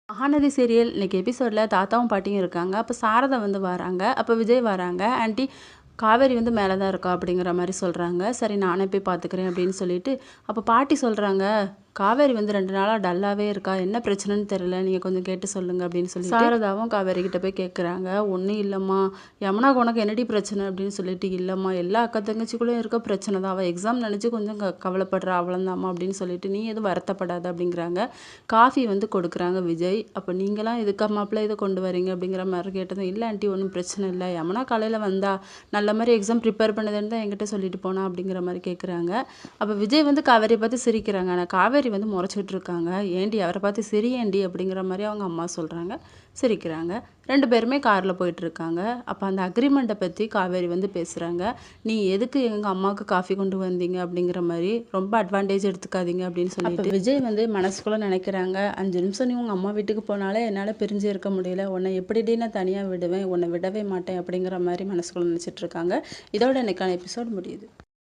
Mahanadi serial இன்னைக்கு எபிசோடில் தாத்தாவும் பாட்டியும் இருக்காங்க. அப்போ சாரதா வந்து வராங்க. அப்போ விஜய் வராங்க. ஆண்டி காவேரி வந்து மேலே தான் இருக்கா அப்படிங்கிற மாதிரி சொல்கிறாங்க. சரி நானே போய் பார்த்துக்கிறேன் அப்படின்னு சொல்லிட்டு அப்போ பாட்டி சொல்கிறாங்க, காவேரி வந்து 2 நாளாக டல்லாகவே இருக்கா, என்ன பிரச்சனைன்னு தெரியல, நீங்கள் கொஞ்சம் கேட்டு சொல்லுங்கள் அப்படின்னு சொல்லி சாரதாவும் காவேரி கிட்ட போய் கேட்குறாங்க. ஒன்றும் இல்லைம்மா, யமுனாக்கு உனக்கு என்னடி பிரச்சனை அப்படின்னு சொல்லிட்டு, இல்லைம்மா எல்லா அக்கா தங்கச்சிக்குள்ளேயும் இருக்க பிரச்சனை தான், அவள் எக்ஸாம் நினச்சி கொஞ்சம் கவலைப்படுறா அவ்வளோந்தாம்மா அப்படின்னு சொல்லிட்டு, நீ எதுவும் வருத்தப்படாத அப்படிங்கிறாங்க. காஃபி வந்து கொடுக்குறாங்க விஜய். அப்போ நீங்களாம் எதுக்கா மாப்பிள்ளை இதை கொண்டு வரீங்க அப்படிங்கிற மாதிரி கேட்டதும், இல்லை ஆண்டி ஒன்றும் பிரச்சனை இல்லை, யமுனா காலையில் வந்தா நல்ல மாதிரி எக்ஸாம் ப்ரிப்பேர் பண்ணதுன்னு தான் என்கிட்ட சொல்லிட்டு போனா அப்படிங்கிற மாதிரி கேட்குறாங்க. அப்போ விஜய் வந்து காவேரியை பார்த்து சிரிக்கிறாங்க. ஆனால் காவேரி வந்து முறைச்சிட்டு இருக்காங்க. ஏண்டி அவரை பார்த்து சிரியேண்டி அப்படிங்கிற மாதிரி அவங்க அம்மா சொல்கிறாங்க. சிரிக்கிறாங்க. 2 பேருமே காரில் போயிட்டுருக்காங்க. அப்போ அந்த அக்ரிமெண்ட்டை பற்றி காவேரி வந்து பேசுகிறாங்க. நீ எதுக்கு எங்கள் அம்மாவுக்கு காஃபி கொண்டு வந்தீங்க அப்படிங்கிற மாதிரி ரொம்ப அட்வான்டேஜ் எடுத்துக்காதீங்க அப்படின்னு சொல்லிட்டு விஜய் வந்து மனசுக்குள்ளே நினைக்கிறாங்க, 5 நிமிஷம் நீ உங்கள் அம்மா வீட்டுக்கு போனாலே என்னால் பிரிஞ்சு இருக்க முடியல, உன்னை எப்படிடி நான் தனியாக விடுவேன், உன்னை விடவே மாட்டேன் அப்படிங்கிற மாதிரி மனசுக்குள்ளே நினச்சிட்டு இருக்காங்க. இதோட இன்னைக்கான எபிசோட் முடியுது.